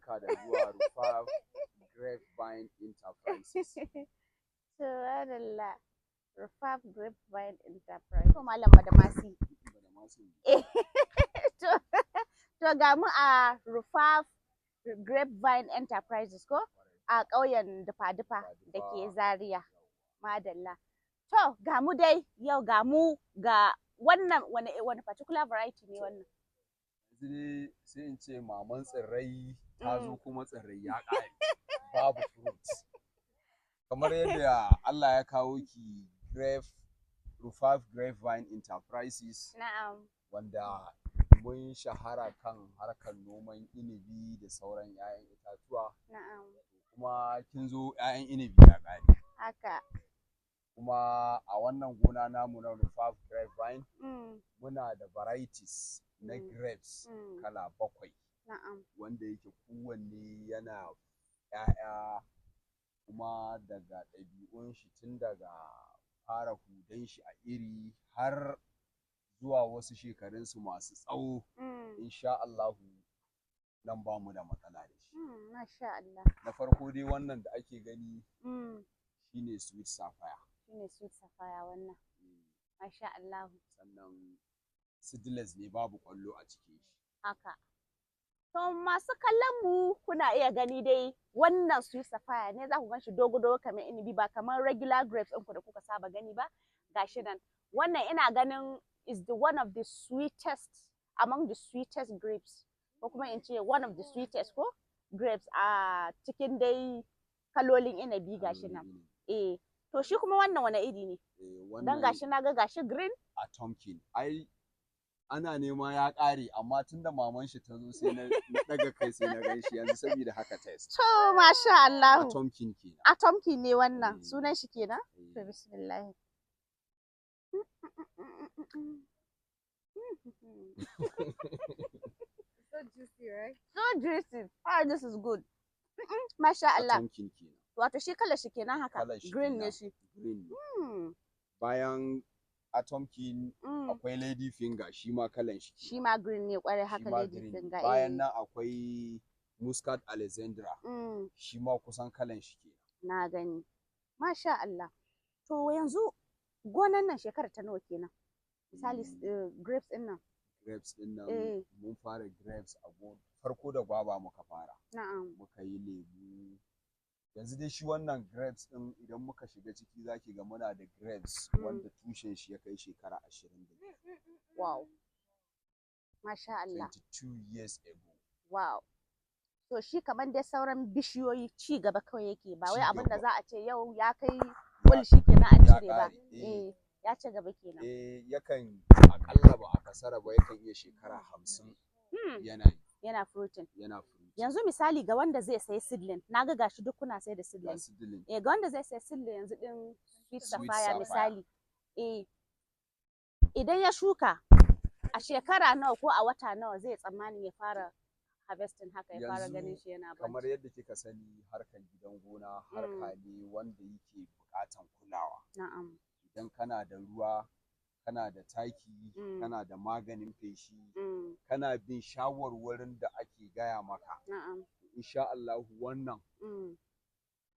barka da zuwa Rufaf Grapevine Enterprises. Subhanallah. Rufaf Grapevine Enterprise. To Malam Badamasi. To ga mu a Rufaf Grapevine Enterprises ko a ƙauyen Dufa-Dufa da ke Zaria. Madalla. To ga mu dai yau ga mu ga wannan wani particular variety ne wannan. Yanzu dai sai in ce maman tsirrai ta zo kuma tsirrai ya ƙare. Babu fruit. Kamar yadda Allah ya kawo ki Rufaf Grapevine Enterprises. Na'am. Wanda mun shahara kan harkar noman inibi da sauran 'ya'yan itatuwa. Na'am. Kuma kin zo 'ya'yan inibi ya ƙare. Haka. Kuma a wannan gona namu na Rufaf Grapevine muna da varieties na grapes kala 7. Na'am. Wanda yake kowanne yana 'ya'ya kuma daga ɗabi'un shi tun daga fara hudan shi a iri har zuwa wasu shekarunsu masu tsawo. Insha Allahu nan ba mu da matsala da shi. Masha Allah. Na farko dai wannan da ake gani shine sweet sapphire. Shine sweet sapphire wannan. Masha Allah. Sannan seedless ne babu ƙwallo a cikin shi. Haka. To masu kallon mu kuna iya gani dai wannan sweet sapphire ne za ku gan shi dogo-dogo kamar inibi ba kamar regular grapes ɗinku da kuka saba gani ba. Gashi nan. Wannan ina ganin is one of the sweetest among the sweetest grapes. Ko kuma in ce one of the sweetest ko grapes a cikin dai kalolin inabi gashi nan. To shi kuma wannan wani iri ne? Dan gashi na ga gashi green. Atomkin. Ai ana nema ya ƙare amma tunda maman shi ta zo sai na daga kai sai na gan shi yanzu saboda haka test. To masha Allah. Atomkin kenan. Atomkin ne wannan sunan shi kenan? To bismillah. So juicy, right? So juicy. Oh, this is good. Masha Allah. Atomkin kenan. Wato shi kalar shi kenan haka. Green ne shi. Green. Bayan Atomkin akwai lady finger shi ma kalan shi. Shi ma green ne kwarai haka lady finger. Bayan nan akwai Muscat Alexandra. Shi ma kusan kalan shi kenan. Na gani. Masha Allah. To yanzu gonan nan shekarar ta nawa kenan? Misali grapes din nan. Grapes din nan mun fara grapes a farko da gwaba muka fara. Na'am. Muka yi lemu. Yanzu dai shi wannan grapes din idan muka shiga ciki zaki ga muna da grapes wanda tushen shi ya kai shekara 20. Wow. Masha Allah. 22 years ago. Wow. To shi kamar dai sauran bishiyoyi ci gaba kawai yake ba wai abin da za a ce yau ya kai bul shi kenan an cire ba. Ya ci gaba kenan. Yakan akalla ba a kasara ba yakan iya shekara 50 yana fruiting. Yana fruiting. Yanzu misali ga wanda zai sayi seedling naga gashi duk kuna sai da seedling. Ga wanda zai sayi seedling yanzu din sweet sapphire misali. Idan ya shuka a shekara nawa ko a wata nawa zai tsammani ya fara harvesting haka ya fara ganin shi yana kamar yadda kika sani harkar gidan gona harka ne wanda yake buƙatan kulawa. Na'am. Idan kana da ruwa, kana da taki, kana da maganin feshi, kana bin shawarwarin da ake gaya maka. Na'am. Insha Allah wannan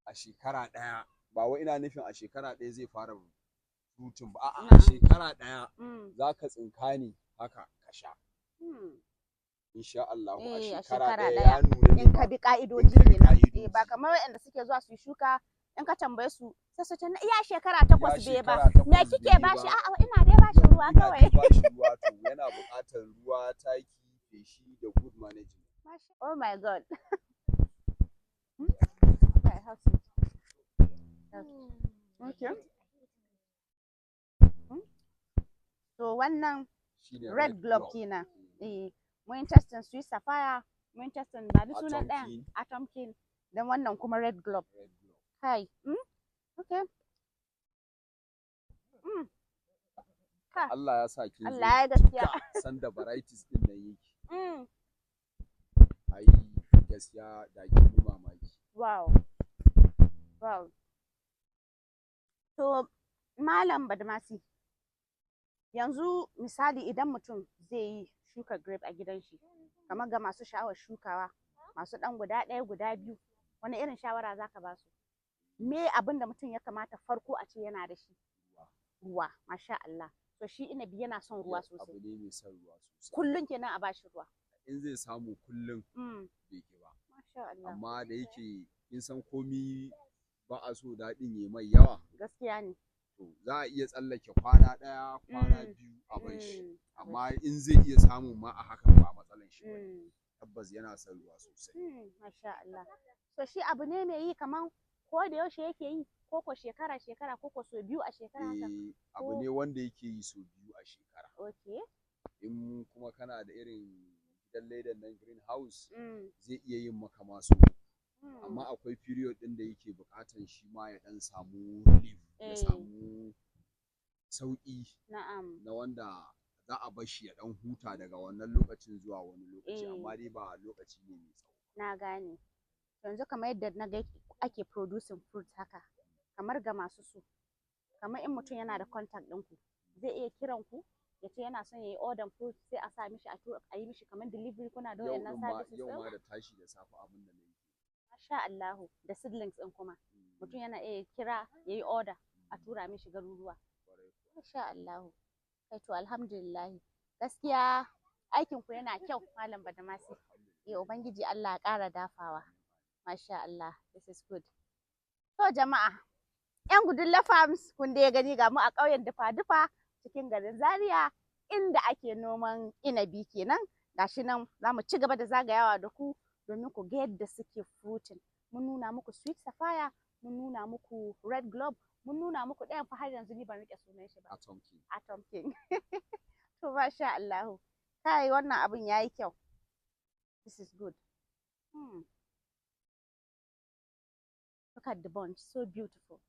a shekara ɗaya, ba wai ina nufin a shekara ɗaya zai fara fruiting ba, a'a a shekara ɗaya za ka tsinka ne haka ka sha. Insha Allah a shekara ɗaya ya nuna in ka bi ka'idoji kenan. Ba kamar waɗanda suke zuwa su shuka in ka tambaye su sai su ce iya shekara 8 bai ba me kike ba shi a'a ina dai ba shi ruwa kawai. Ba shi ruwa to yana buƙatar ruwa, taki, feshi da good management. Oh my God. Okay. So wannan red globe kenan. Mun testin sweet sapphire, mun testin ba da sunan ɗaya Atomkin, dan wannan kuma red globe. Kai. Okay. Allah ya sa kin zo. Allah ya gaskiya. San da varieties din nan yake. Ai gaskiya da kin yi mamaki. Wow. Wow. To Malam Badamasi, yanzu misali idan mutum zai yi shuka grape a gidan shi, kamar ga masu sha'awar shukawa, masu ɗan guda ɗaya guda biyu wani irin shawara zaka ba su? Me abin da mutum ya kamata farko a ce yana da shi? Ruwa, masha Allah. To shi inabi yana son ruwa sosai. Abu ne mai son ruwa sosai. Kullum kenan a bashi ruwa. In zai samu kullum bai ki ba. Masha Allah. Amma da yake kin san komi ba a so daɗin ya mai yawa. Gaskiya ne. To za a iya tsallake kwana ɗaya, kwana biyu a bar shi. Amma in zai iya samun ma a haka ba matsalan shi bane. Tabbas yana son ruwa sosai. Masha Allah. To shi abu ne mai yi kaman ko da yaushe yake yi ko shekara ko so biyu a shekara haka? Abu ne wanda yake yi so biyu a shekara. Okay. In kuma kana da irin gidan ledan nan greenhouse zai iya yin maka masu. Amma akwai period ɗin da yake buƙatan shi ma ya ɗan samu relief, ya samu sauƙi na wanda za a bar shi ya ɗan huta daga wannan lokacin zuwa wani lokaci, amma dai ba lokaci ne mai tsawo. Na gane. Yanzu kamar yadda na ga ake producing fruit haka, kamar ga masu so, kamar in mutum yana da contact ɗinku, zai iya kiran ku ya ce yana son ya yi order fruit sai a sa mishi a yi mishi kamar delivery, kuna da wayannan services ɗin? Yau ma da tashi da safe abin da na yi. Masha Allahu, da seedlings ɗin kuma mutum yana iya kira ya yi order a tura mishi garuruwa. Masha Allahu. Kai to alhamdulillah. Gaskiya aikin ku yana kyau Malam Badamasi. Ubangiji Allah ya ƙara dafawa. Masha Allah, this is good. To jama'a, 'yan Gudulla Farms kun dai gani ga mu a ƙauyen Dufa-Dufa cikin garin Zaria inda ake noman inabi kenan. Gashi nan za mu ci gaba da zagayawa da ku domin ku ga yadda suke fruiting. Mun nuna muku sweet sapphire, mun nuna muku red globe, mun nuna muku ɗayan fa har yanzu ni ban riƙe sunan shi ba. Atom King. To masha Allah. Kai wannan abun yayi kyau. This is good. Look at the bunch, so beautiful.